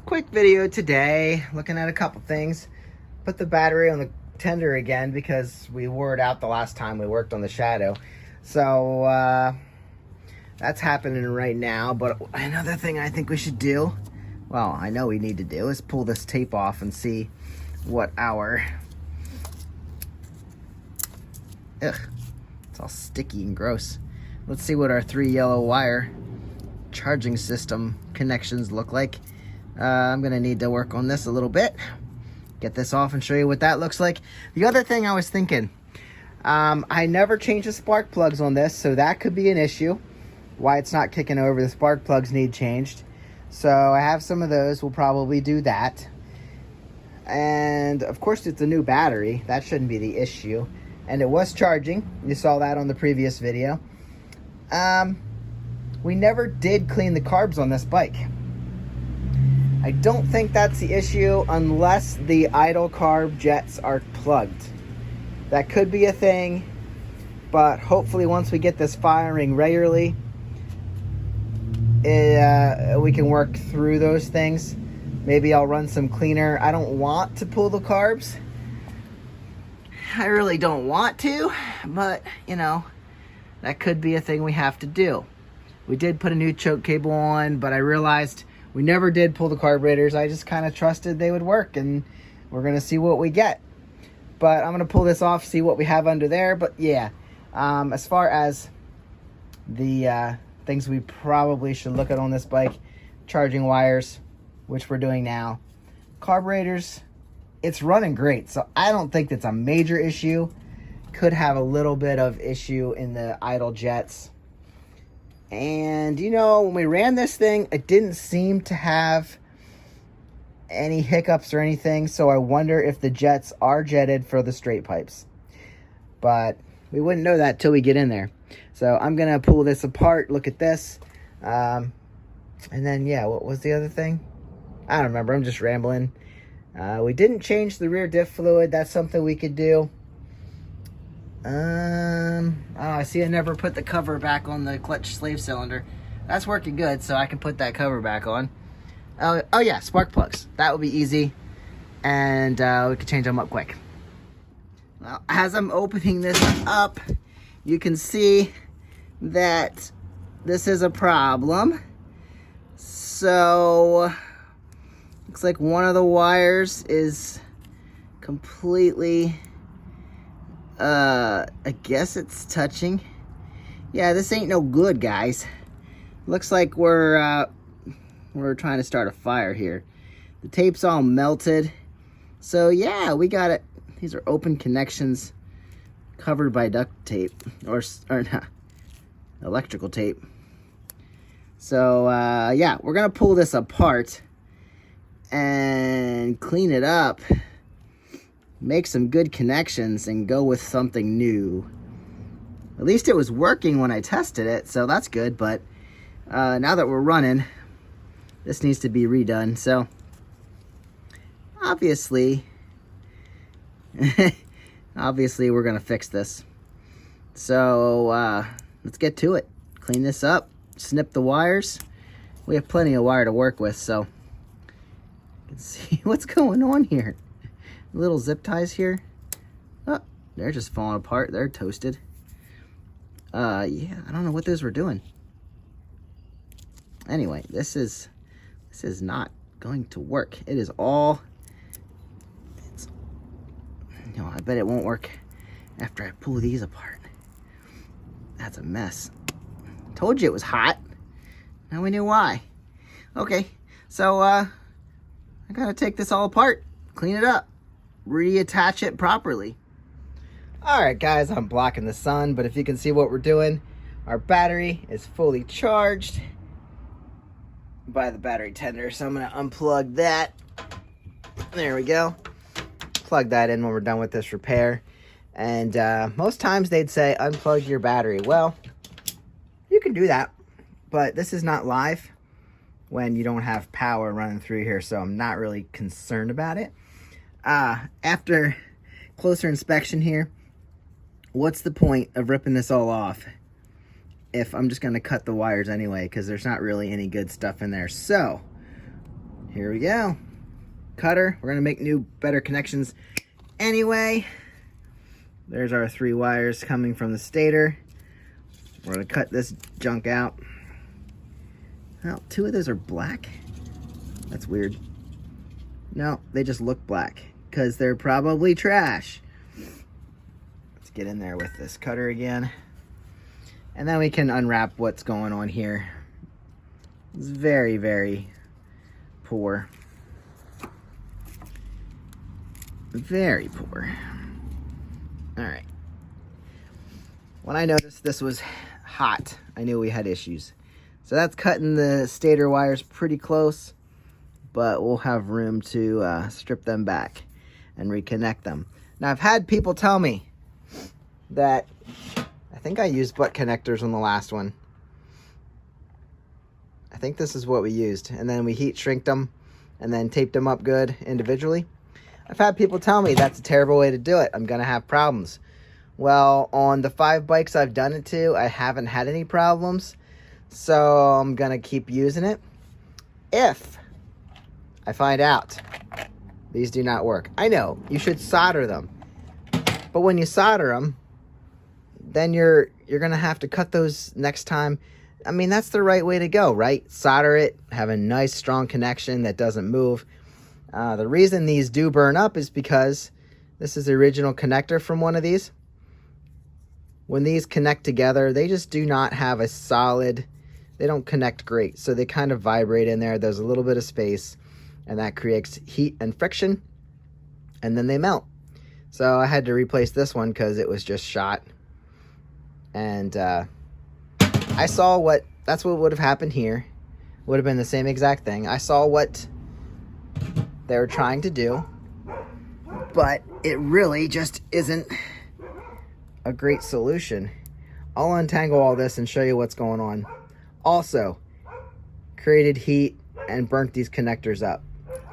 Quick video today, looking at a couple things. Put the battery on the tender again because we wore it out the last time we worked on the Shadow. So that's happening right now. But another thing I think we should do, well, I know we need to do, is pull this tape off and see what our, it's all sticky and gross. Let's see what our 3 yellow wire charging system connections look like. I'm gonna need to work on this a little bit, get this off and show you what that looks like. The other thing I was thinking, I never changed the spark plugs on this, so that could be an issue why it's not kicking over. The spark plugs need changed, so I have some of those. We'll probably do that. And of course it's a new battery, that shouldn't be the issue, and it was charging. You saw that on the previous video. We never did clean the carbs on this bike. I don't think that's the issue unless the idle carb jets are plugged. That could be a thing, but hopefully once we get this firing regularly, we can work through those things. Maybe I'll run some cleaner. I don't want to pull the carbs. I really don't want to, but you know, that could be a thing we have to do. We did put a new choke cable on, but I realized we never did pull the carburetors. I just kind of trusted they would work, and we're going to see what we get. But I'm going to pull this off, see what we have under there. But yeah, as far as the things we probably should look at on this bike, charging wires, which we're doing now, carburetors, it's running great. So I don't think that's a major issue. Could have a little bit of issue in the idle jets. And you know, when we ran this thing, it didn't seem to have any hiccups or anything, so I wonder if the jets are jetted for the straight pipes. But we wouldn't know that till we get in there. So I'm gonna pull this apart, look at this, and then yeah, what was the other thing? I don't remember, I'm just rambling. We didn't change the rear diff fluid. That's something we could do. Oh, I see I never put the cover back on the clutch slave cylinder. That's working good, so I can put that cover back on. Oh yeah, spark plugs. That would be easy, and we could change them up quick. Well, as I'm opening this up, you can see that this is a problem. So, looks like one of the wires is completely... I guess it's touching. Yeah, this ain't no good, guys. Looks like we're trying to start a fire here. The tape's all melted. So yeah, we got it. These are open connections covered by duct tape or not, electrical tape. So yeah, we're gonna pull this apart and clean it up, make some good connections, and go with something new. At least it was working when I tested it, so that's good. But now that we're running, this needs to be redone. So obviously we're gonna fix this. So let's get to it. Clean this up, snip the wires. We have plenty of wire to work with, so you can see what's going on here. Little zip ties here. Oh, they're just falling apart. They're toasted. Yeah, I don't know what those were doing. Anyway, this is not going to work. It is all... No, I bet it won't work after I pull these apart. That's a mess. Told you it was hot. Now we knew why. Okay, so I gotta take this all apart, clean it up, reattach it properly. Alright guys, I'm blocking the sun, but if you can see what we're doing, our battery is fully charged by the battery tender. So I'm going to unplug that. There we go. Plug that in when we're done with this repair. And most times they'd say unplug your battery. Well, you can do that, but this is not live when you don't have power running through here, so I'm not really concerned about it. After closer inspection here, what's the point of ripping this all off if I'm just going to cut the wires anyway, because there's not really any good stuff in there. So Here we go. Cutter. We're gonna make new, better connections anyway. There's our 3 wires coming from the stator. We're gonna cut this junk out. Well, 2 of those are black. That's weird. No, they just look black because they're probably trash. Let's get in there with this cutter again. And then we can unwrap what's going on here. It's very, very poor. Very poor. All right. When I noticed this was hot, I knew we had issues. So that's cutting the stator wires pretty close, but we'll have room to strip them back and reconnect them. Now, I've had people tell me that, I think I used butt connectors on the last one. I think this is what we used. And then we heat shrinked them and then taped them up good individually. I've had people tell me that's a terrible way to do it. I'm gonna have problems. Well, on the 5 bikes I've done it to, I haven't had any problems. So I'm gonna keep using it. If I find out these do not work. I know, you should solder them. But when you solder them, then you're gonna have to cut those next time. I mean, that's the right way to go, right? Solder it, have a nice strong connection that doesn't move. The reason these do burn up is because this is the original connector from one of these. When these connect together, they just do not have a solid, they don't connect great. So they kind of vibrate in there. There's a little bit of space and that creates heat and friction and then they melt. So I had to replace this one because it was just shot. And I saw that's what would have happened here. Would have been the same exact thing. I saw what they were trying to do, but it really just isn't a great solution. I'll untangle all this and show you what's going on. Also, created heat and burnt these connectors up.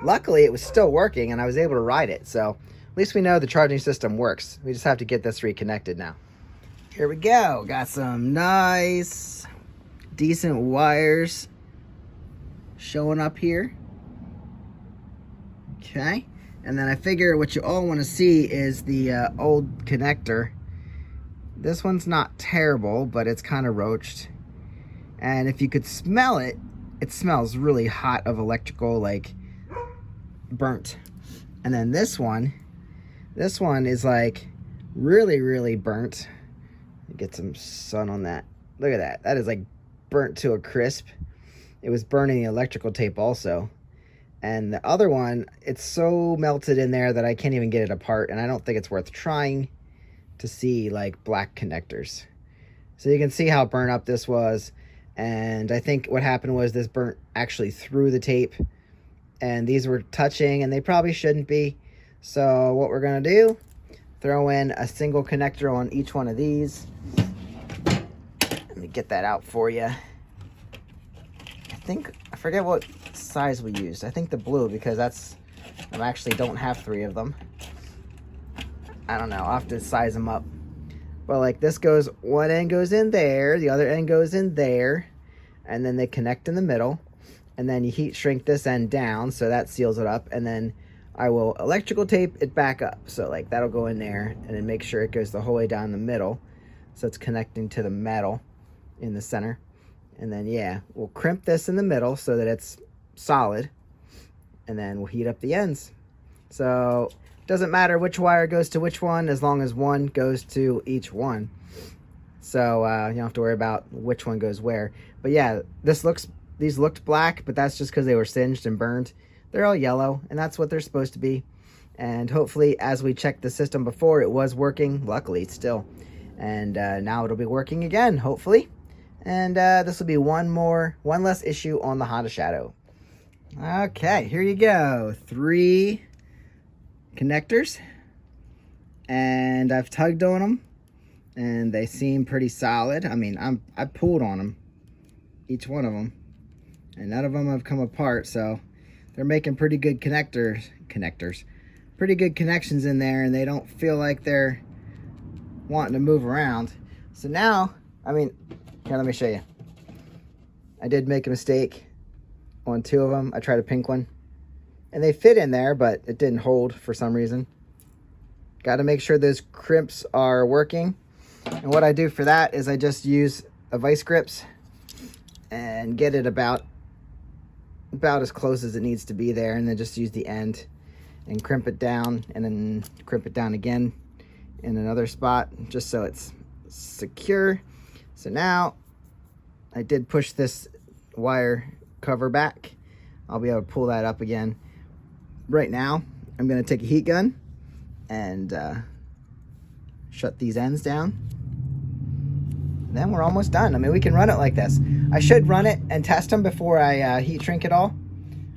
Luckily, it was still working and I was able to ride it. So at least we know the charging system works. We just have to get this reconnected now. Here we go. Got some nice, decent wires showing up here. Okay. And then I figure what you all want to see is the old connector. This one's not terrible, but it's kind of roached. And if you could smell it, it smells really hot of electrical, like burnt. And then this one is like really, really burnt. Get some sun on that. Look at that. That is like burnt to a crisp. It was burning the electrical tape also. And the other one, it's so melted in there that I can't even get it apart. And I don't think it's worth trying to see like black connectors. So you can see how burnt up this was. And I think what happened was this burnt actually through the tape. And these were touching and they probably shouldn't be. So what we're going to do, throw in a single connector on each one of these. Let me get that out for you. I forget what size we used. I think the blue, because I actually don't have 3 of them. I don't know, I'll have to size them up. But like this goes, one end goes in there, the other end goes in there, and then they connect in the middle. And then you heat shrink this end down, so that seals it up. And then I will electrical tape it back up. So like that'll go in there and then make sure it goes the whole way down the middle. So it's connecting to the metal in the center. And then yeah, we'll crimp this in the middle so that it's solid. And then we'll heat up the ends. So it doesn't matter which wire goes to which one as long as one goes to each one. So you don't have to worry about which one goes where. But yeah, these looked black, but that's just because they were singed and burned. They're all yellow, and that's what they're supposed to be. And hopefully, as we checked the system before, it was working. Luckily, still. And now it'll be working again, hopefully. And this will be one less issue on the Honda Shadow. Okay, here you go. 3 connectors. And I've tugged on them. And they seem pretty solid. I mean, I pulled on them. Each one of them. And none of them have come apart, so they're making pretty good connectors. Pretty good connections in there, and they don't feel like they're wanting to move around. So now, I mean, here, let me show you. I did make a mistake on 2 of them. I tried a pink one. and they fit in there, but it didn't hold for some reason. Got to make sure those crimps are working. And what I do for that is I just use a vice grips and get it about as close as it needs to be there, and then just use the end and crimp it down, and then crimp it down again in another spot, just so it's secure. So now I did push this wire cover back. I'll be able to pull that up again. Right now, I'm going to take a heat gun and shut these ends down. Then we're almost done. I mean, we can run it like this. I should run it and test them before I heat shrink it all.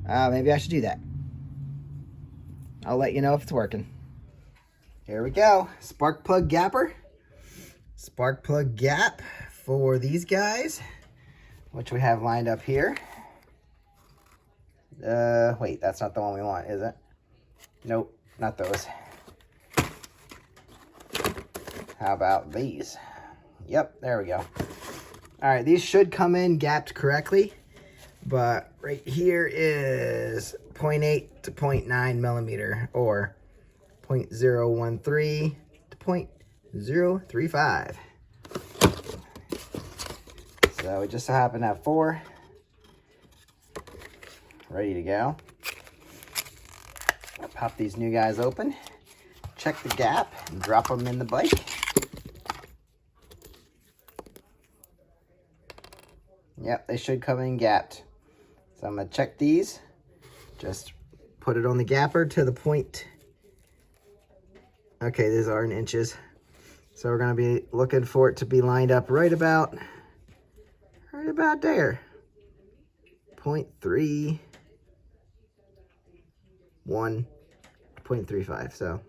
Maybe I should do that. I'll let you know if it's working. Here we go. Spark plug gapper. Spark plug gap for these guys, which we have lined up here. Wait, that's not the one we want, is it? Nope, not those. How about these? Yep, there we go. All right, these should come in gapped correctly, but right here is 0.8 to 0.9 millimeter, or 0.013 to 0.035. So we just so happen to have 4 ready to go. I'll pop these new guys open, check the gap, and drop them in the bike. Yep, they should come in gapped. So I'm going to check these. Just put it on the gapper to the point. Okay, these are in inches. So we're going to be looking for it to be lined up right about there. 0.31, 0.35. So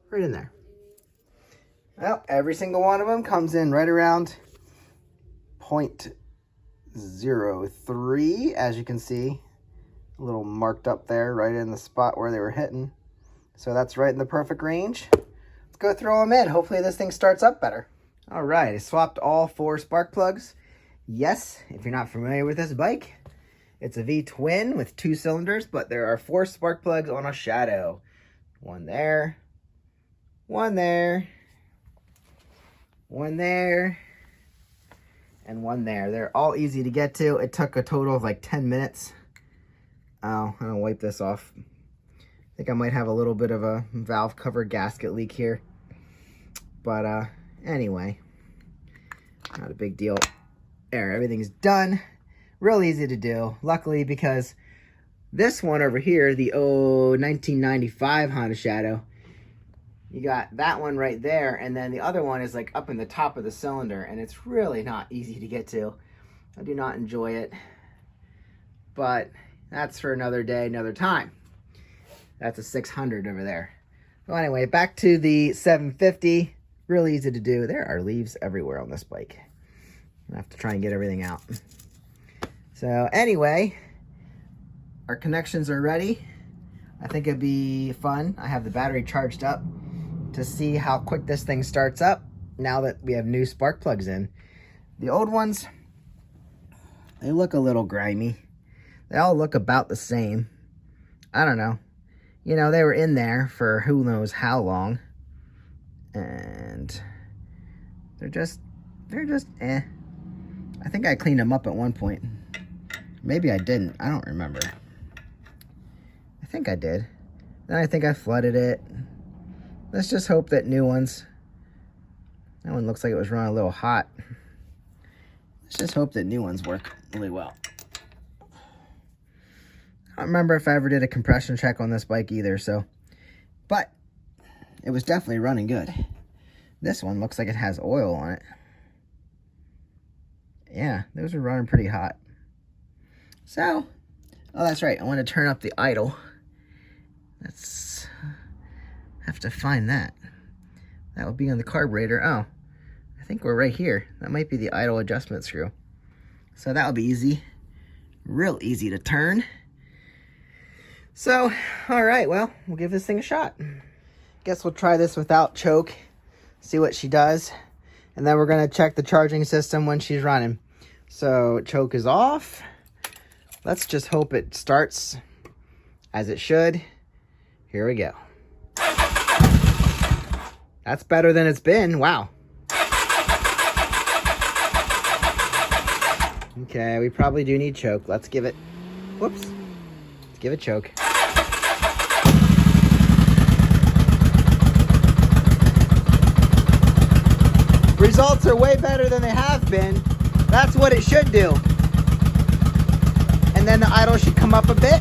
right in there. Well, every single one of them comes in right around 0.03, as you can see, a little marked up there, right in the spot where they were hitting. So that's right in the perfect range. Let's go throw them in. Hopefully this thing starts up better. All right, I swapped all 4 spark plugs. Yes, if you're not familiar with this bike, it's a V-twin with 2 cylinders, but there are 4 spark plugs on a Shadow. One there, one there, one there, and one there. They're all easy to get to. It took a total of like 10 minutes. Oh, I'm gonna wipe this off. I think I might have a little bit of a valve cover gasket leak here. But anyway, not a big deal. There, everything's done. Real easy to do. Luckily, because this one over here, the 1995 Honda Shadow, you got that one right there, and then the other one is like up in the top of the cylinder, and it's really not easy to get to. I do not enjoy it, but that's for another day, another time. That's a 600 over there. So anyway, back to the 750. Really easy to do. There are leaves everywhere on this bike. I have to try and get everything out. So anyway, our connections are ready. I think it'd be fun. I have the battery charged up to see how quick this thing starts up now that we have new spark plugs in. The old ones, they look a little grimy. They all look about the same. I don't know. You know, they were in there for who knows how long. And they're just eh. I think I cleaned them up at one point. Maybe I didn't. I don't remember. I think I did. Then I think I flooded it. Let's just hope that new ones. That one looks like it was running a little hot. Let's just hope that new ones work really well. I don't remember if I ever did a compression check on this bike either, so. But it was definitely running good. This one looks like it has oil on it. Yeah, those are running pretty hot. So, oh, that's right. I want to turn up the idle. Let's have to find that. That would be on the carburetor. Oh, I think we're right here. That might be the idle adjustment screw. So that'll be easy. Real easy to turn. So, all right, well, we'll give this thing a shot. Guess we'll try this without choke, see what she does. And then we're going to check the charging system when she's running. So choke is off. Let's just hope it starts as it should. Here we go. That's better than it's been. Wow. Okay, we probably do need choke. Let's give it, whoops. Let's give it choke. Results are way better than they have been. That's what it should do. And then the idle should come up a bit.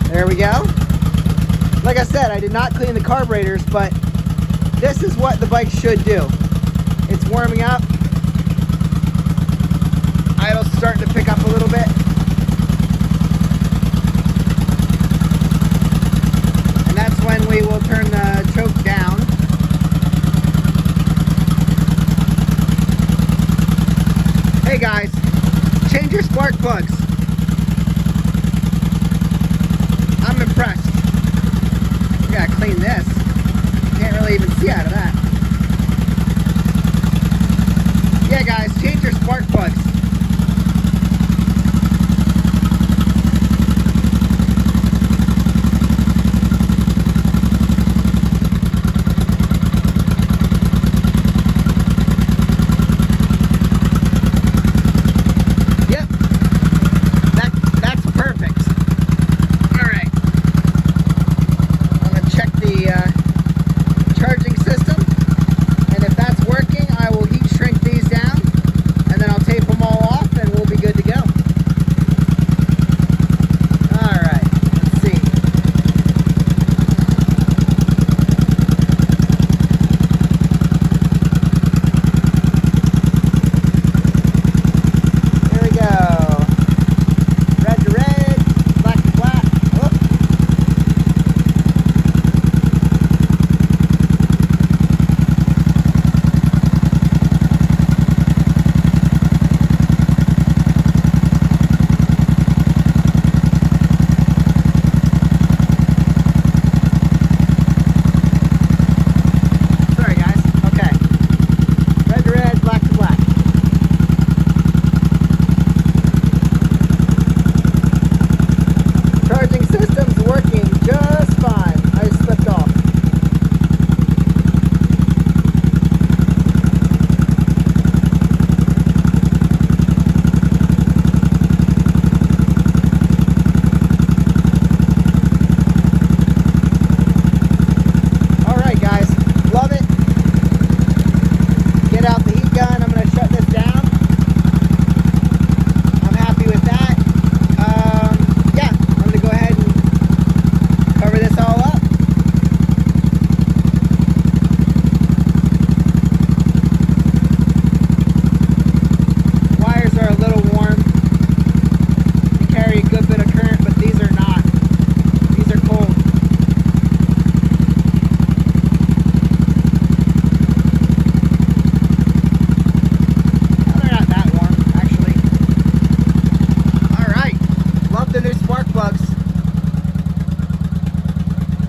There we go. Like I said, I did not clean the carburetors, but this is what the bike should do. It's warming up. Idle's starting to pick up a little bit. And that's when we will turn the choke down. Hey guys, change your spark plugs. I'm impressed. We gotta clean this. Can't really even see out of that. Yeah guys, change your spark plugs.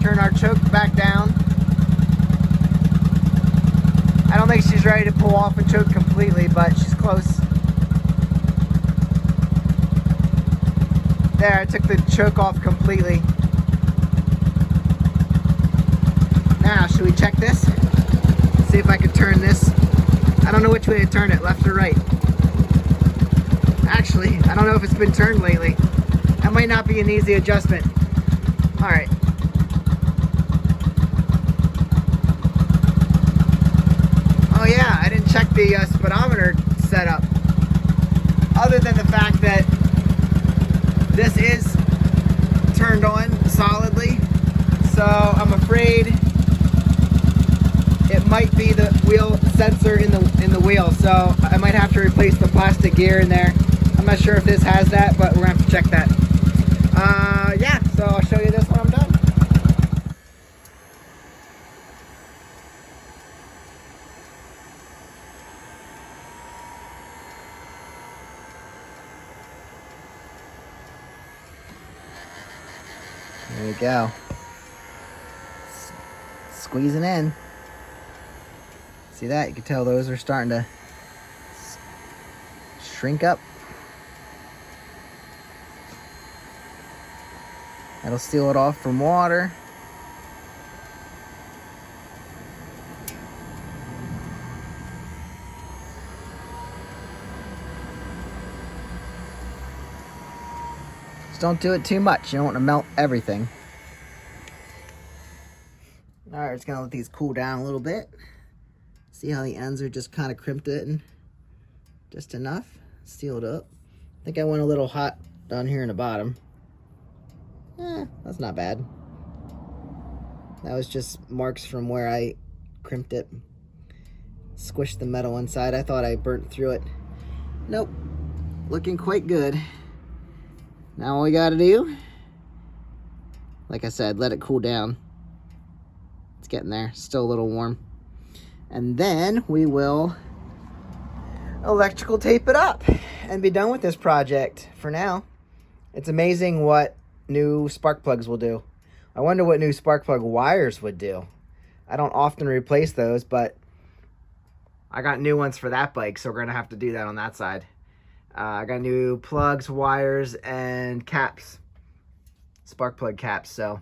Turn our choke back down. I don't think she's ready to pull off and choke completely, but she's close. There, I took the choke off completely. Now, should we check this? See if I can turn this. I don't know which way to turn it, left or right. Actually, I don't know if it's been turned lately. That might not be an easy adjustment. All right. Oh yeah, I didn't check the speedometer setup. Other than the fact that this is turned on solidly, so I'm afraid it might be the wheel sensor in the wheel. So I might have to replace the plastic gear in there. I'm not sure if this has that, but we're gonna have to check that. Yeah, so I'll show you this when I'm done. There we go. Squeezing in. See that? You can tell those are starting to shrink up. That'll seal it off from water. Just don't do it too much. You don't want to melt everything. All right, just gonna let these cool down a little bit. See how the ends are just kind of crimped in just enough. Sealed up. I think I went a little hot down here in the bottom. That's not bad. That was just marks from where I crimped it. Squished the metal inside. I thought I burnt through it. Nope. Looking quite good. Now all we gotta do, like I said, let it cool down. It's getting there. Still a little warm. And then we will electrical tape it up and be done with this project for now. It's amazing what new spark plugs will do. I wonder what new spark plug wires would do. I don't often replace those, but I got new ones for that bike, so we're gonna have to do that on that side. I got new plugs, wires, and caps, spark plug caps, so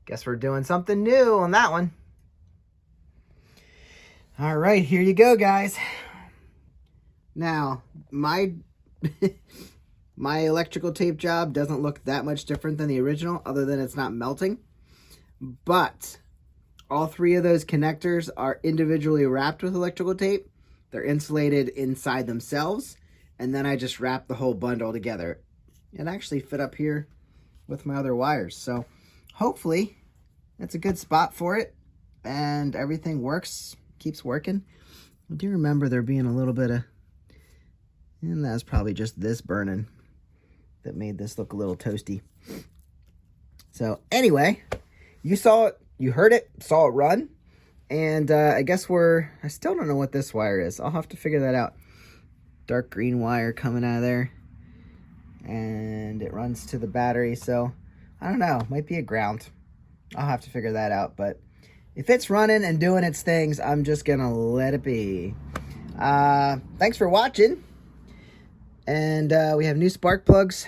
guess we're doing something new on that one. All right, here you go, guys. Now, my my electrical tape job doesn't look that much different than the original, other than it's not melting. But all three of those connectors are individually wrapped with electrical tape. They're insulated inside themselves, and then I just wrap the whole bundle together. It actually fit up here with my other wires, so hopefully that's a good spot for it, and everything works, keeps working. I do remember there being a little bit of, and that's probably just this burning that made this look a little toasty. So anyway, you saw it, you heard it, saw it run, and I guess I still don't know what this wire is. I'll have to figure that out. Dark green wire coming out of there, and it runs to the battery, so I don't know, might be a ground. I'll have to figure that out, but if it's running and doing its things, I'm just gonna let it be. Thanks for watching. And we have new spark plugs.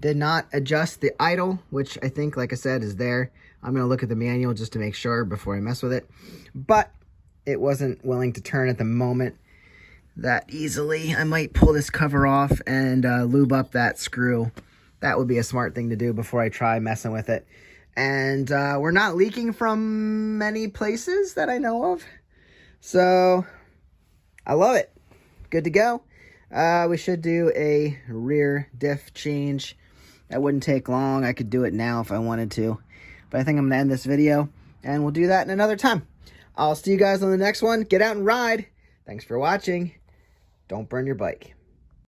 Did not adjust the idle, which I think, like I said, is there. I'm going to look at the manual just to make sure before I mess with it. But it wasn't willing to turn at the moment that easily. I might pull this cover off and lube up that screw. That would be a smart thing to do before I try messing with it. And we're not leaking from many places that I know of. So I love it. Good to go. We should do a rear diff change. That wouldn't take long. I could do it now if I wanted to. But I think I'm going to end this video, and we'll do that in another time. I'll see you guys on the next one. Get out and ride. Thanks for watching. Don't burn your bike.